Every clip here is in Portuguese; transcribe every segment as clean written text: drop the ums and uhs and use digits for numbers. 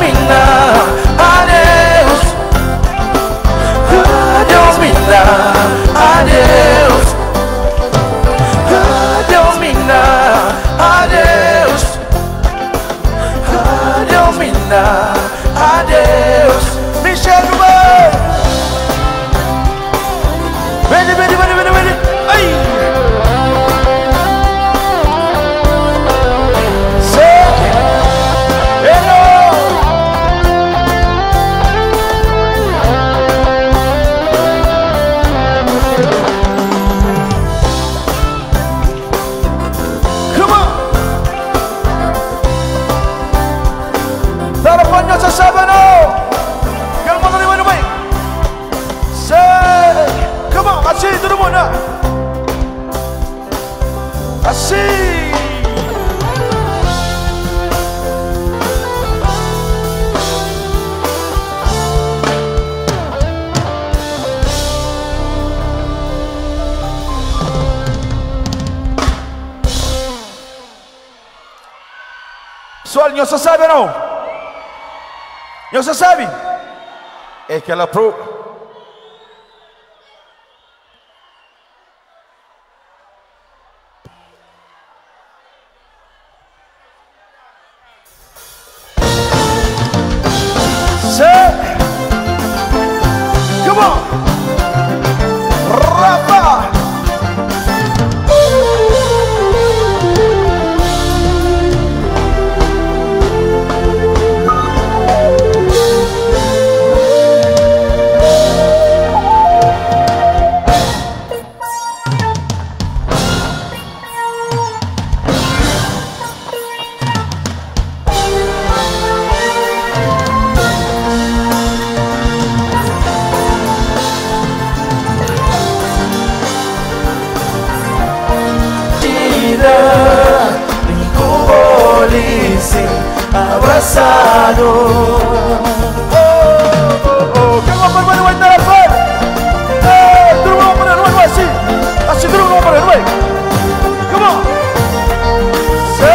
mina, adeus. Adeus mina, adeus. Adeus mina, adeus. Adeus mina, adeus. Michel Dubai. Ready. Ay. Say hello. Come on. Teleponnya sesabano. Yang mau terima baik. Say, come on, así todo el mundo. Así. Soal, ¿no se sabe o no? ¿No se sabe? Es que la pro. Come on, Rafa. Abrazado. ¿Qué vamos a poner nuevo en teléfono? Tú lo vamos a poner nuevo así. Así tú lo vamos a poner nuevo. Come on. Sí.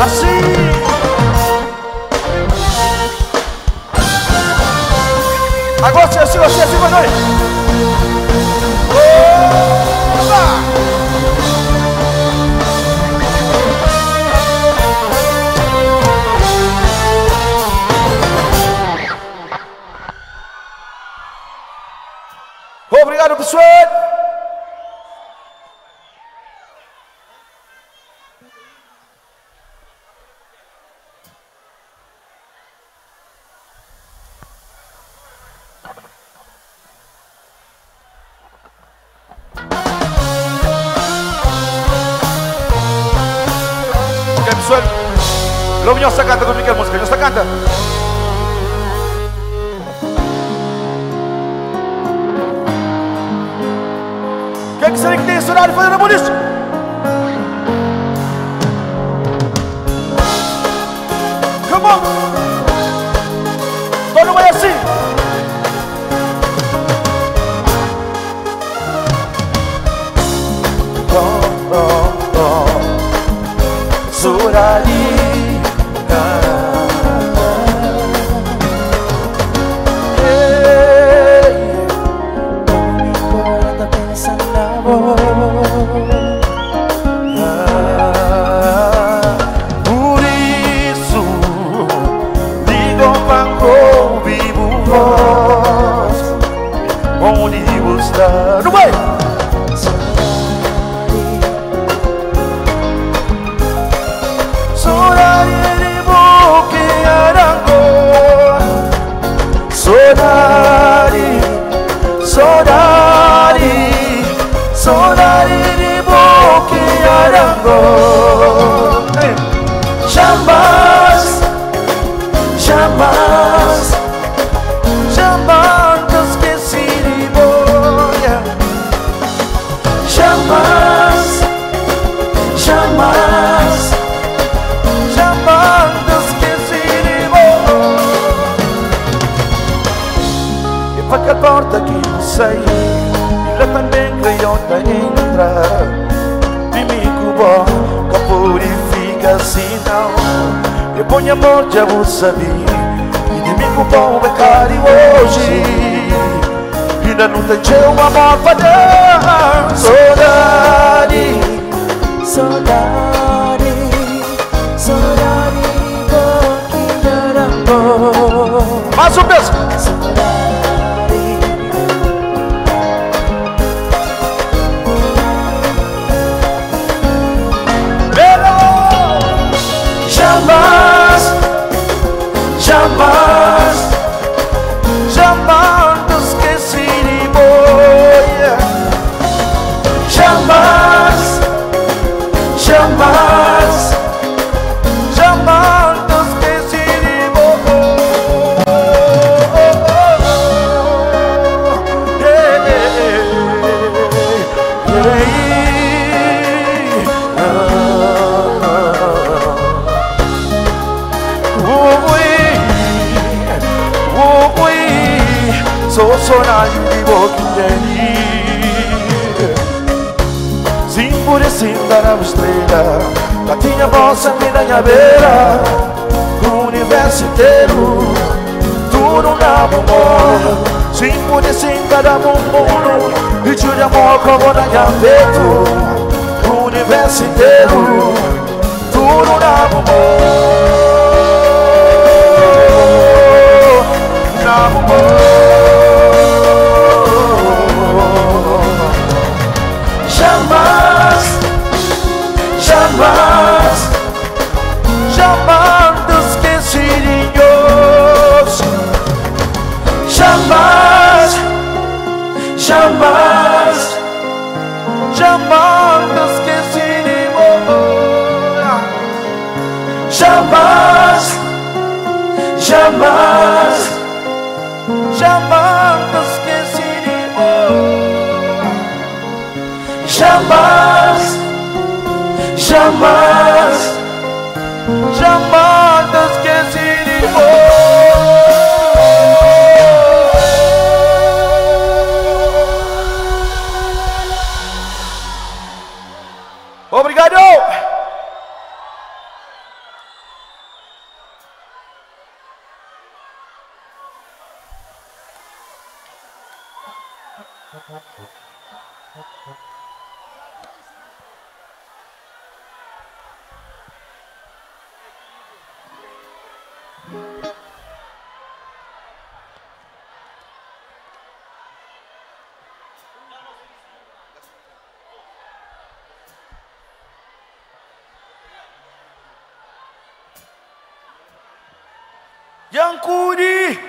Así. Agora assim, Manuel. Obrigado, pessoal. Lo mío se canta con Miguel Música, ¿no se canta? Quem que será que tem esse horário fazendo a polícia? Come on! Todo mundo é assim! Sorari. Por isso digo para ouvir voz onde está no meio. Sorari de boque arango, sorari de boque arango. Jamais te esquecerei, jamais te esquecerei. E para que a porta que não sei, e lá também boca entrar. Mimico bom, que purifica assim não. E põe amor já vou saber. E de mim bom é caro hoje. Ainda não tem teu amor para dar. Saudade, saudade, saudade, boquinha de amor. Mais um beijo. Jamais, jamais, jamais te esqueci de boia. jamais, jamais, jamais te esqueci de boia. Sou sonhando de boca sem por esse dar a estrela. A tinha vossa vida na beira. O universo inteiro tudo na amor. Sem por esse dar a mundo. E te de amor como na minha peito. O universo inteiro tudo na amor. Na amor. jamais, jamais, jamais te esqueci de Deus. jamais, jamais, jamais te esqueci de Deus. jamais, jamais, jamais te esqueci de Deus. jamais, jamais, jamais te esqueci de Deus. Obrigado. Yankuri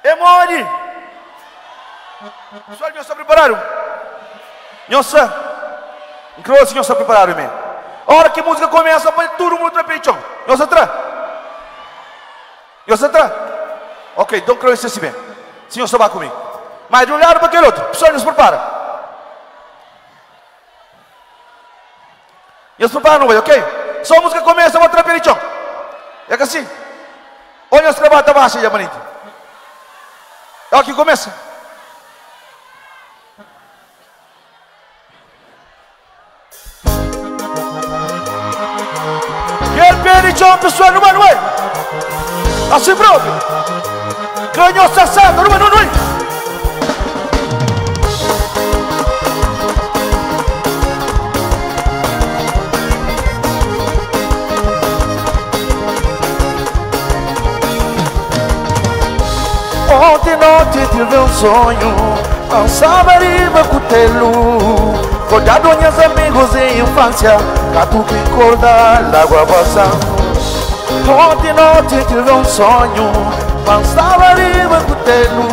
Emori. Pessoal, nós está preparado? Nós incrível se nós está preparado, man. A hora que a música começa, põe todo mundo na peito. Nós atrás. Nós atrás. Ok, então creio que se bem. Senhor, está comigo. Mas de um lado para aquele outro. Pessoal, nos prepara. Nos prepara, não vai, ok? Só a música começa, eu vou atrás para ele. É que assim. Olha os trabalhos da baixa, já, manito. Aqui começa. Quer perichão, pessoal, não vai. Assim, próprio. Ganhou 60, não vai. Ontem noite tive um sonho, lançava riba cutelo, rodeado de meus amigos em infância, catuco e corda, água passando. Ontem noite tive um sonho, lançava riba cutelo,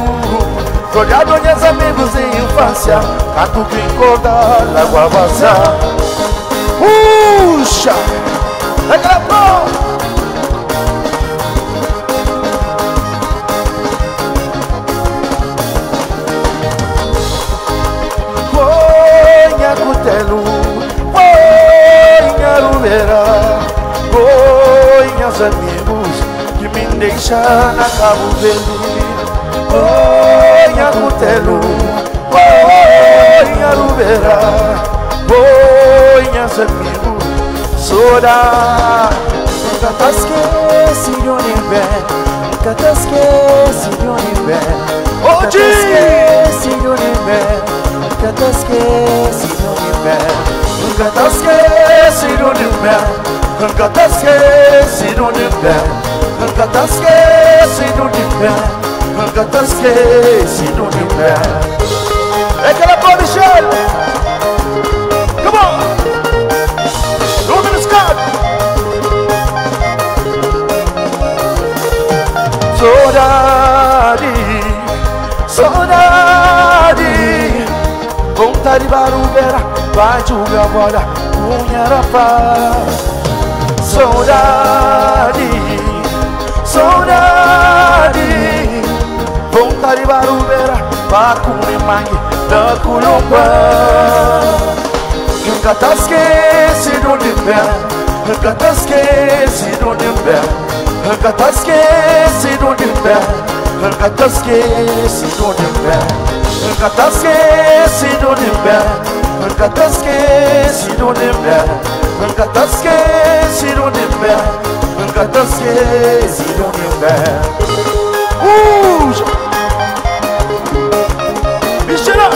rodeado de meus amigos em infância, catuco e corda, água passando. Puxa! Legal, pronto! Cutelo, foi Arubeira, foi meus amigos que me deixam na Cabo Verde, foi cutelo, boinha rubeira, boinha amigo, soda. Nunca te esqueci de onde vem, nunca te esqueci de onde vem, nunca te esqueci de onde vem, nunca te esqueci de onde vem. Nunca te esqueci de onde vem, nunca te esqueci de onde vem, nunca te esqueci de onde vem, nunca te esqueci de onde vem. É aquela boa, Michel! Come on! Ruben Scott! Saudade, saudade, vontade de barulheira, vai jogar bola, unha rapaz. Saudade, saudade, vontade de barulheira, vai comer mangue da Colomba. Nunca te esqueci de onde vem, nunca te esqueci de onde vem. Nunca te esqueci de onde vem, nunca te esqueci de onde vem, nunca te esqueci de onde vem, nunca te esqueci de onde vem, nunca te esqueci de onde vem, nunca te esqueci de onde vem. Michela!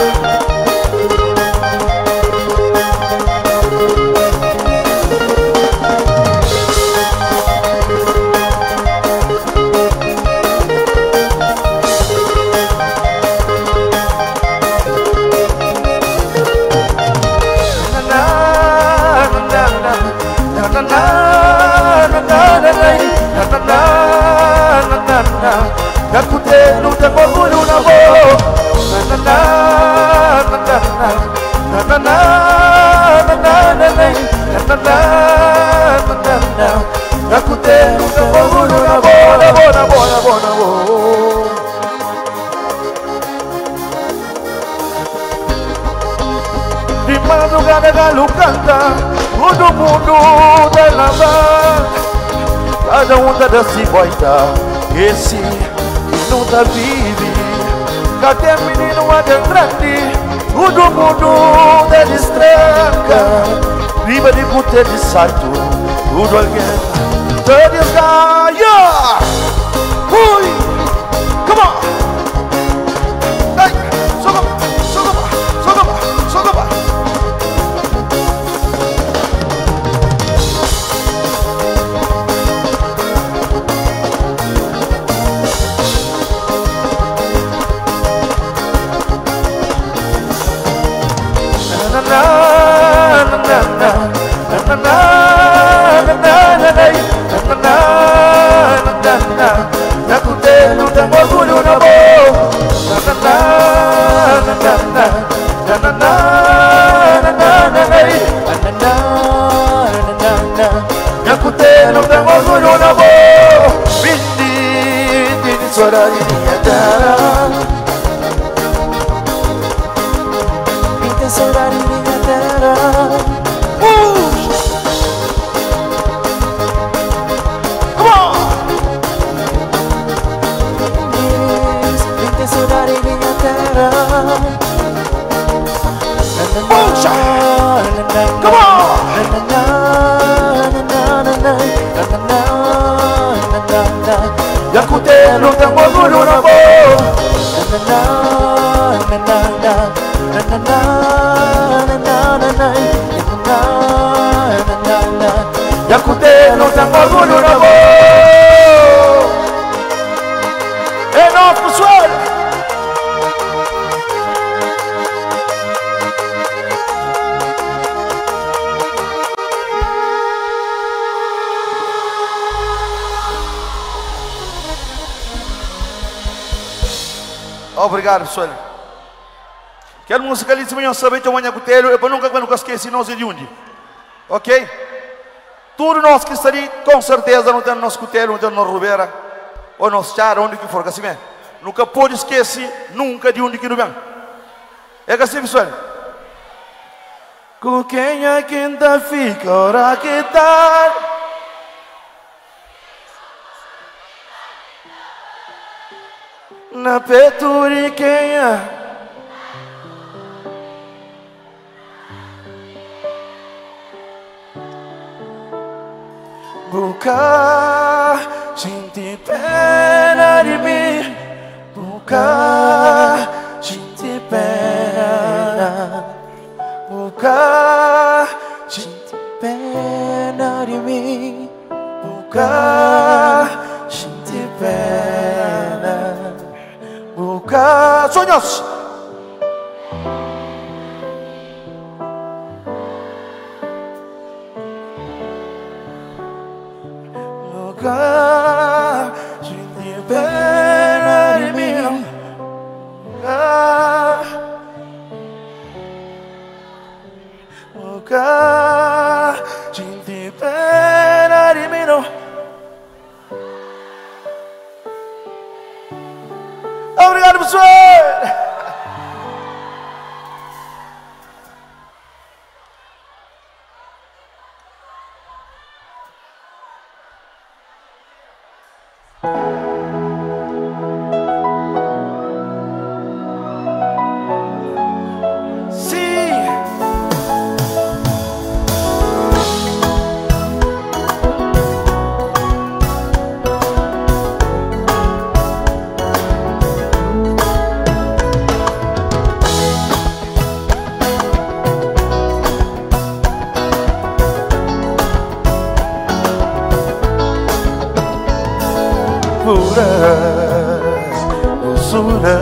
Nakutelo te orgulho na boca. Nakutelo te orgulho na boca. De madrugada galo canta, todo mundo da lava. Cada onda da ciboita, esse não tá vive. Cadê menino adentrante? Todo mundo da destranca. Viva de puta de salto, tudo alguém tá desgaia. Ui, come on. Ai, soca, soca, soca. Nakutelo te orgulho na boca. Nakutelo te orgulho na boca. Vindi di sorarinha terra. Vinte sorarinha terra. Come on! Yakutelo te orgulho na boca. Yakutelo te orgulho na boca. É nosso pessoal. Obrigado, pessoal. Quero música ali, se amanhã saber que amanhã cutelho, eu nunca vou esquecer nós de onde. Ok? Tudo nós que está ali, com certeza, não tem nosso cutelho, não tem nossa rubeira, ou nosso char, onde que for, assim mesmo. Nunca pode esquecer, nunca de onde que não vem. É assim, pessoal. Com quem é que ainda fica, ora que tal? na peturiquenha. Buka senti pena di me, buka senti pena, buka senti Pena di me, buka senti pena, buka sonhos. Buka senti pena di me, buka senti pena di me. Obrigado, pessoal! Pura doçura,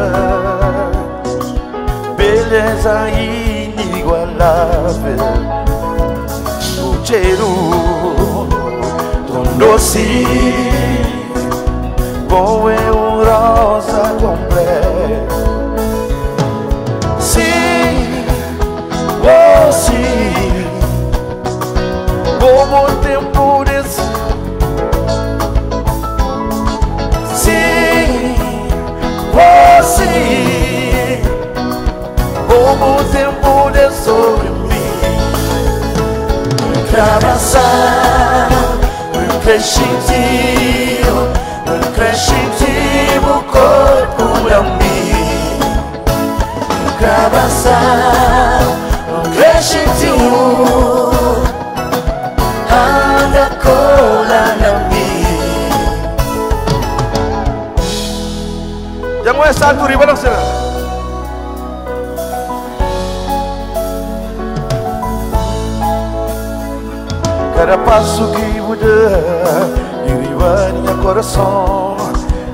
beleza inigualável, o cheiro tão doce, bom é um rosa completo. Sim, oh sim, como o tempo desse. Você, como o tempo de sobre mim, pra abraçar, um crescentivo corpo pra mim, pra abraçar, um crescentivo, anda cola na mim. Jangan estar tu riba langsung. Cada passo que muda, deriva minha coração.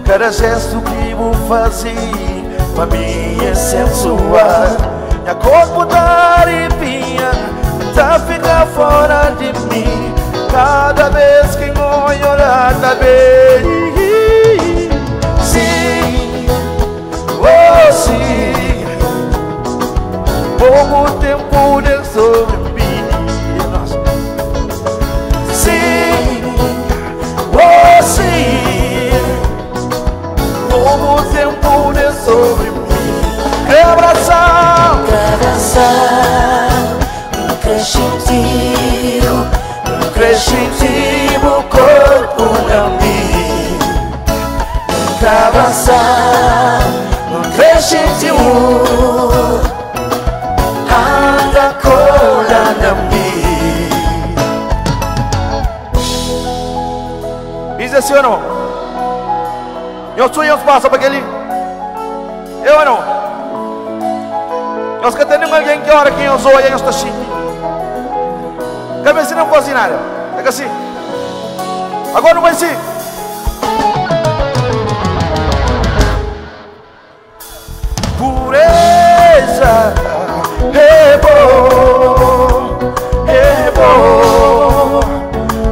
Cada gesto que vou fazer, pra mim é sensual. Minha corpo tá arrepia, tá fica fora de mim. Cada vez que olho olhar tá bem. Sim, como o tempo de sobre mim. Sim, oh sim, como o tempo de sobre mim. Abraçar, um crescentivo corpo pra mim. Abraçar, crescentivo, anda cola na mim. Diz assim ou não? Eu sou eu passa para aquele. Eu não. Eu estou tendo alguém que ora quem eu sou e eu estou assim. Cabeça não cozinhar. É assim. Agora não vai ser. Pureza é bom,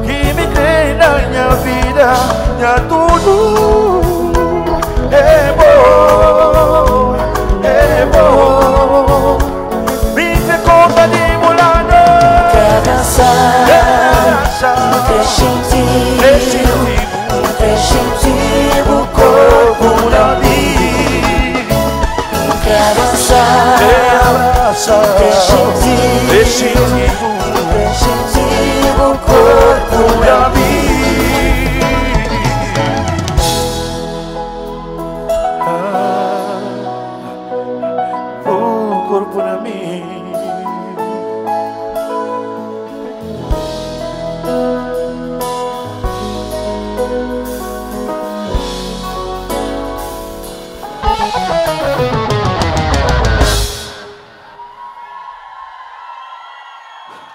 que me tem na minha vida, já tudo é bom, me fez conta de mulher, crescentivo,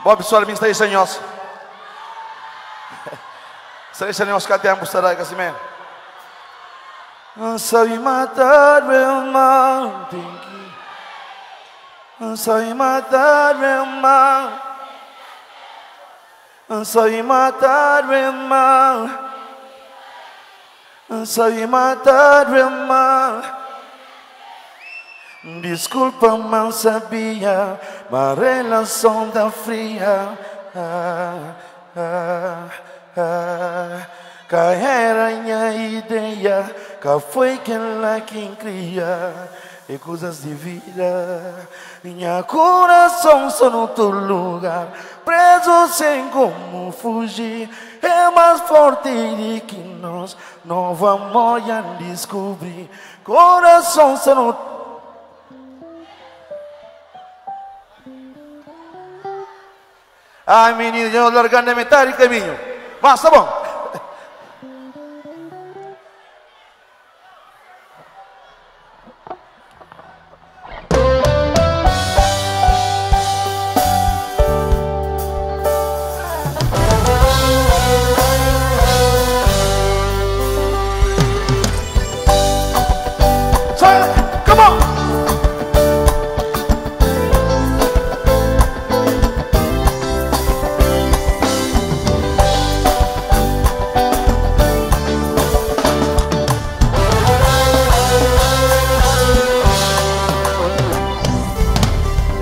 Bob suara minsta isenhos. Saya isenhos kati ang busara kasi men. Sabi matar remang tinggi. Sabi matar remang. Sabi matar remang. Sabi matar remang. Desculpa, não sabia, mas relação da fria. Que era minha ideia, que foi quem cria. E coisas de vida, minha coração só no teu lugar. Preso sem como fugir, é mais forte do que nós. Não vamos descobrir. Coração só no ai, menino, eu largando a metade do caminho. Mas tá bom. Come on.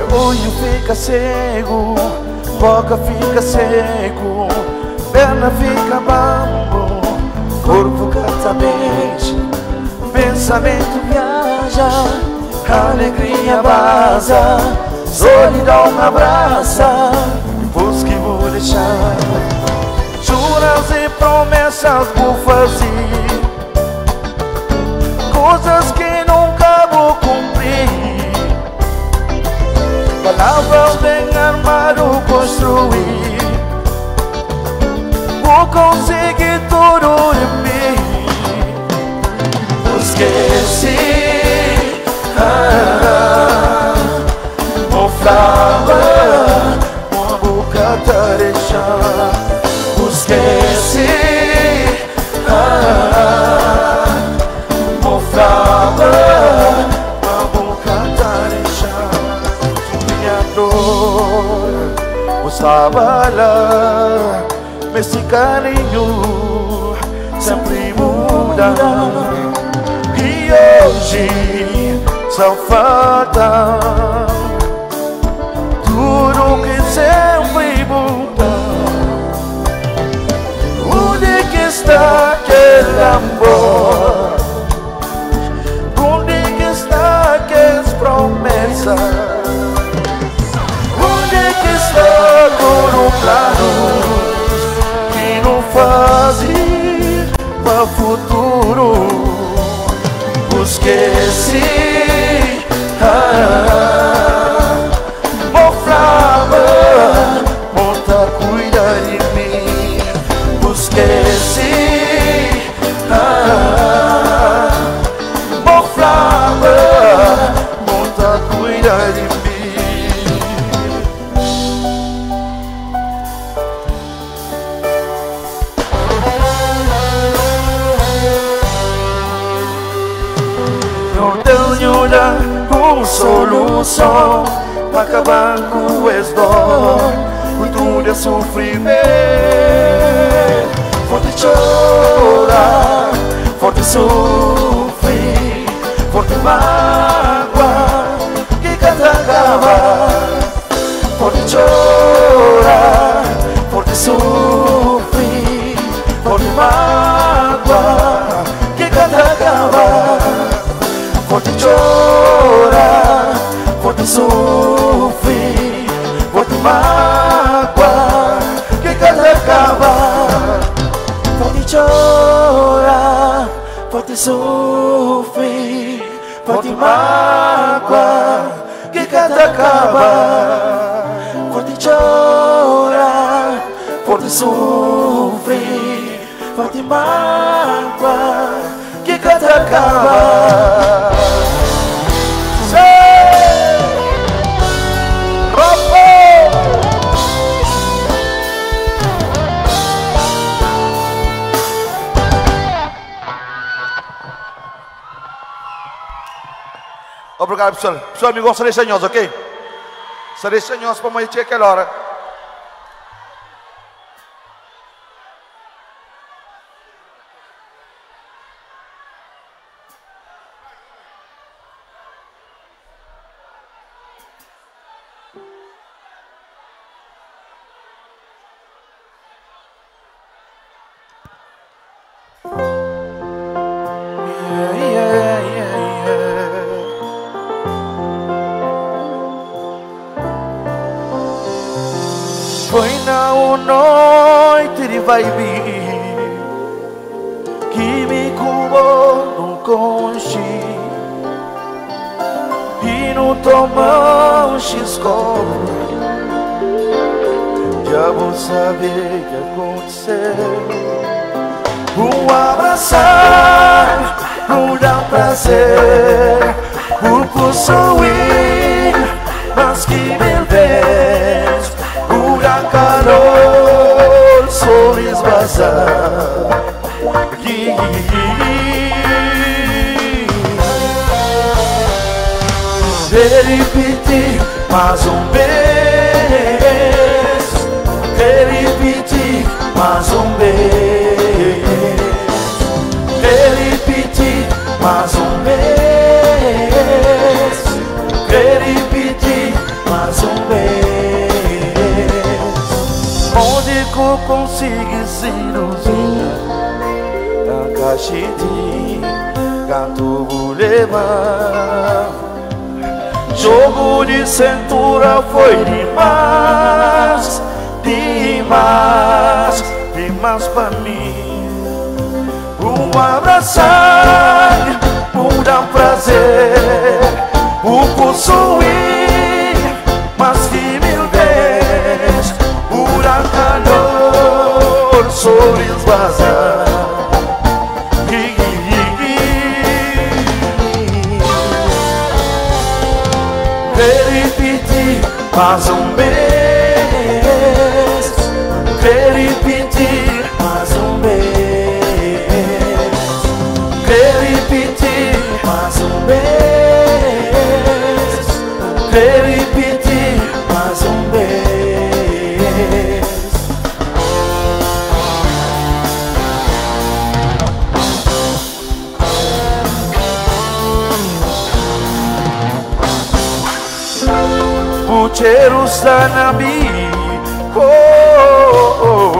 Olho fica cego, boca fica seco, perna fica bambo, corpo catamente, pensamento viaja, alegria vaza, solidão abraça, depois que vou deixar, juras e promessas vou fazer, coisas que nunca vou cumprir. Palavras bem armado construir. Vou conseguir tudo de mim. Esqueci uma flava, uma boca tareja. Esqueci uma flava, uma boca tareja. Estava lá, esse carinho sempre muda. E hoje só falta tudo que sempre muda. Onde que está aquele amor? Onde que está aquelas promessas? Tudo planos que não fazem para futuro. Esqueci mofrava, monta cuida de mim. Esqueci mofrava, monta cuida de mim. Uma solução para acabar com esse dor, com tudo é sofrimento. Forte chorar, forte sofrer, forte mágoa que canta acaba. Forte chorar, forte sofrer, forte mágoa que canta acaba. Forte chorar, forte sofrer, forte mágoa que cada acaba. Forte chorar, forte sofrer, forte mágoa que cada acaba. Forte chorar, forte sofrer, forte mágoa que cada acaba. Obrigado, pessoal. Pessoal, me gosta de senhores, ok? Se de senhores para mais aquela hora. Foi na noite de vibe que me curou no conche e no tomão xiscou. Já vou saber o que aconteceu. Abraçar não dá prazer, possuir mas que mil vezes pura calor sobre esvazar. Repetir mais vez, repetir mais vez, repetir mais vez, repetir mais vez. Onde que eu consigo seduzir da caixa de canto levar. Jogo de cintura foi demais, demais, demais pra mim. Abraçar, dar prazer, possuir, mas que mil vezes, pura calor sobre esvazar. Repetir mais vez, repetir mais vez, repetir mais vez, repetir mais vez. Pucheiro Sanabi, oh, oh, oh,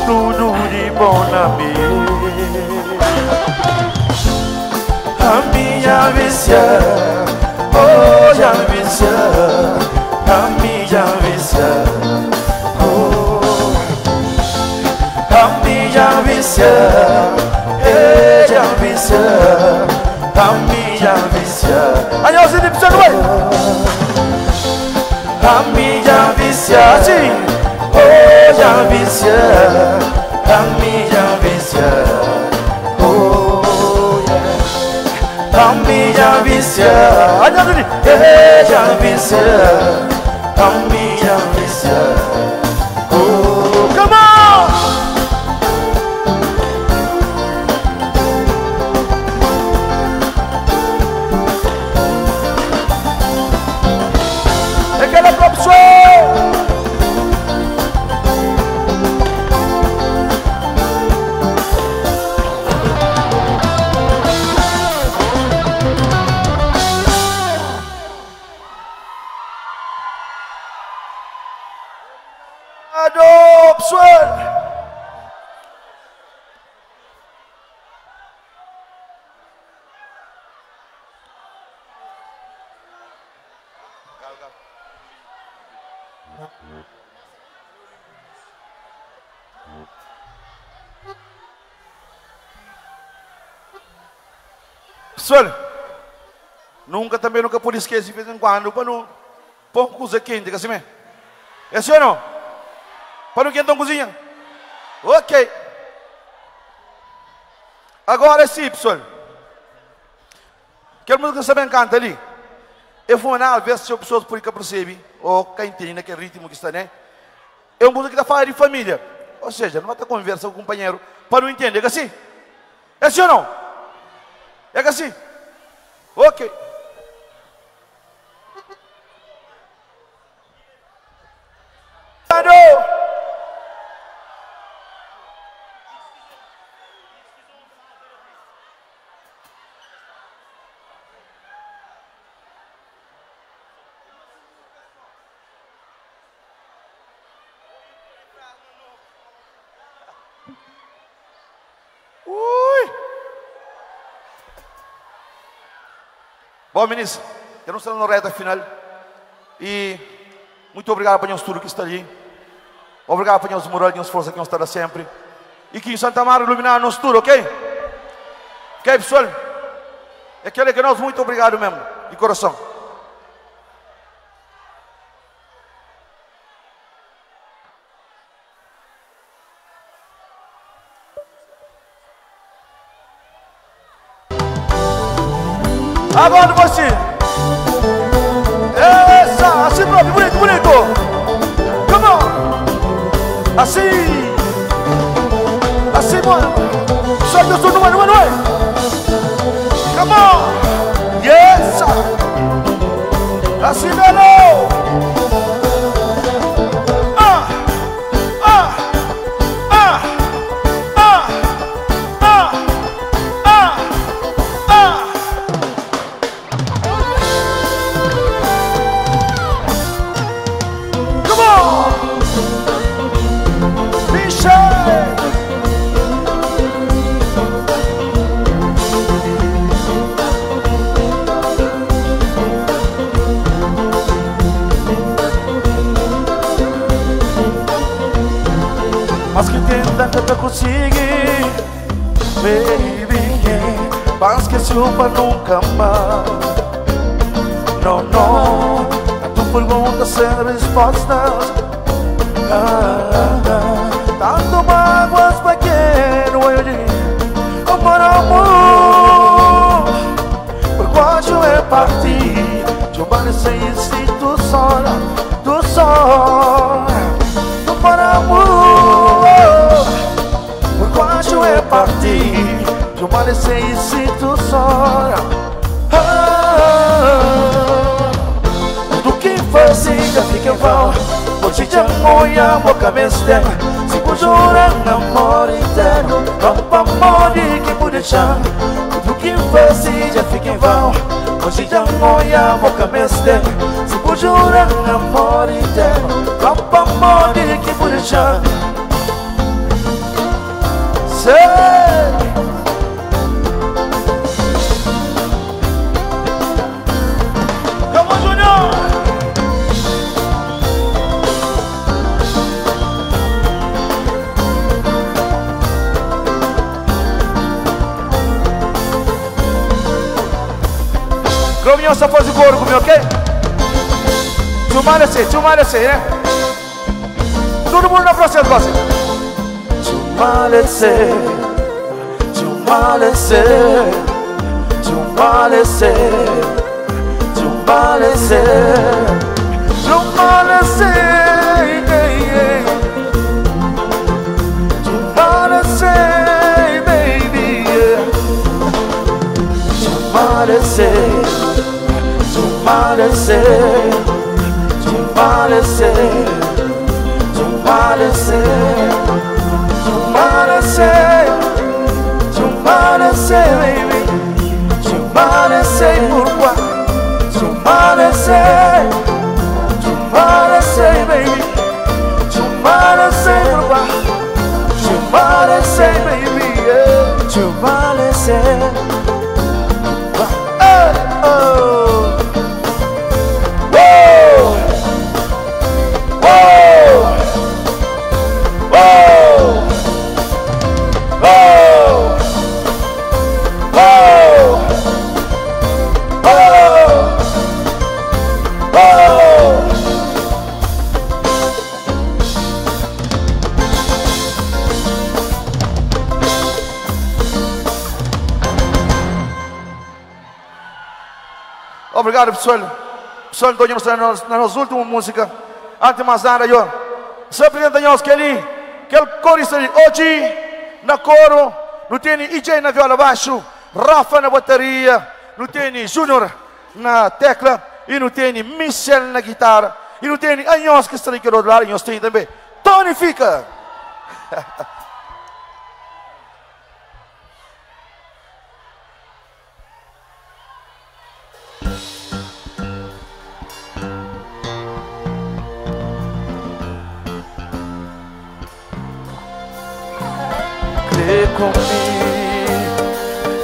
tudo de bom na minha. A minha vícia, oh, já vícia, a minha vícia, oh, a minha vícia, já vícia, a minha vícia. Aniozinho de pizza, a minha vícia, sim, oh, já vícia, a minha vícia, oh, yeah. A minha vícia, olha ali, já vícia, a minha vícia, oh, come on! Aquela propção! Adopção! Pessoal, nunca pude esquecer de vez em quando para não pôr coisa quente, assim mesmo. É assim ou não? Para não quentar a cozinha? Ok. Agora sim, pessoal. Aquela música que você me canta ali. Eu vou na ver se as pessoas por que percebem, ou quem entende naquele ritmo que está, né? É uma música que está falando de família. Ou seja, não vai estar conversa com o companheiro para não entender, é assim? É assim ou não? É assim? Ok. Bom, meninos, eu não estou na reta final. E muito obrigado para os tudo que está ali. Obrigado para os moral e os forças que nos estará sempre. E que em Santa Maria iluminar nos tudo, ok? Ok, pessoal? É aquele que nós muito obrigado mesmo, de coração. Agora você. Essa, assim próprio, bonito, bonito. Come on. Assim. Assim, mano. Só que eu sou número 1. Come on. Yes. Assim, melhor. Mas que tenta para conseguir, baby, yeah. Mas que chupa nunca mais. Não, não. A tua pergunta sem respostas. Tanto mágoas para que não eu digo amor, amor. Por quase é partir de uma sem tu sola, tu sola. Amor, amor. Por quase é partir de uma sem tu sola. Do que fazia fica em vão. Hoje já moia a boca mestra. Se por jurar amor eterno, não amor que por deixar. Tudo que fazia fica em vão. Hoje já moia a boca mestra. Se por jurar amor eterno, não amor que por deixar. Sei. Vamos, Júnior. Cominho, só faz o couro comigo, ok? Chumalece, né? Todo mundo na processo, você. Chumalece, chumalece, chumalece, chumalece, chumalece, chumalece, baby, chumalece. Chumalece, chumalece, chumalece, chumalece, chumalece, baby, chumalece, pourquoi? Chumalece, chumalece, baby, chumalece, pourquoi? Chumalece, baby, chumalece. Obrigado, pessoal. Pessoal, estamos na nossa última música. Antes de mais nada, eu se apresentamos aquele corista ali. Hoje, na coro, não tem EJ na viola baixo, Rafa na bateria, não tem Júnior na tecla, e não tem Michel na guitarra, e não tem Anhos que está aqui do outro lado, e nós temos também Tony Fica.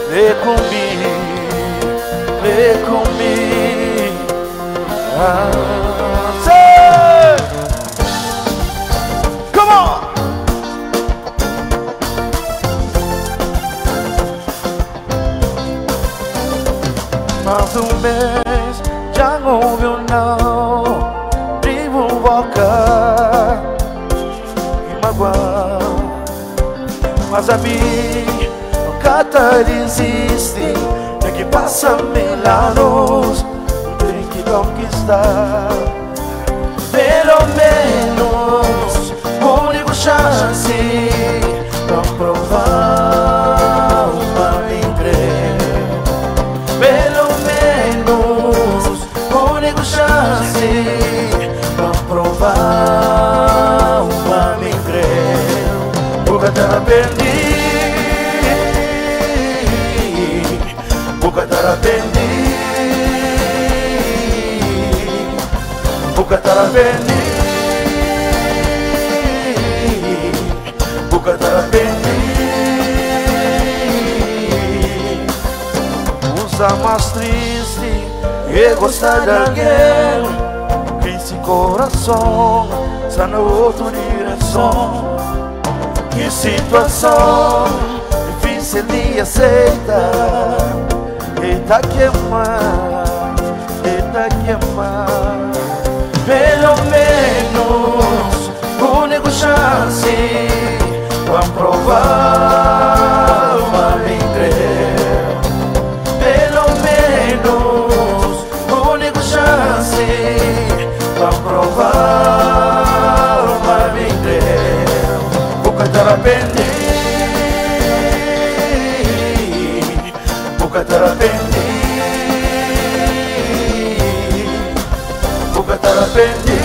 Vem comigo, Vem comigo. Come on. Mais mês já não ouviu não. Vivo boca e magoar. Mas a mim nunca resiste. Nem que passa mil anos, tem que conquistar. Pelo menos único chance pra provar uma crer. Pelo menos único chance pra provar uma crer. Nunca te arrependi. Nunca te arrependi. Nunca te arrependi. Nunca te arrependi. Usa mais triste e gostar de alguém. Esse coração está na outra direção. Que situação difícil de aceitar. Eita queimar, eita queimar. Pelo menos único chance pra provar uma crer. Pelo menos único chance pra provar uma crer. Nunca te arrependi. Nunca te arrependi. Nunca te arrependi.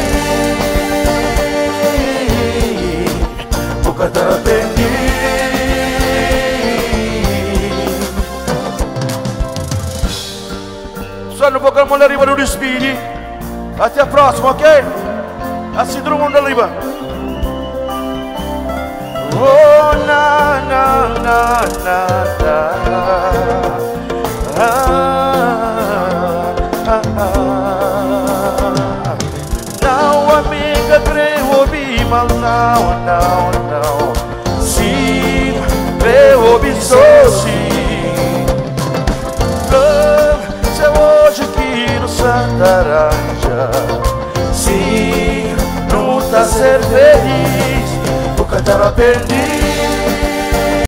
Nunca te arrependi. Só no programa da Riba do Despide. Até a próxima, ok? Assim todo mundo da Riba. Oh, na, na, na, na, na. Não, amiga, creio ouvir mal, não, não, não. Sim, creio ouvir só sim. Se hoje aqui no Santaranja, sim, não tá ser feliz. Nunca te arrependi.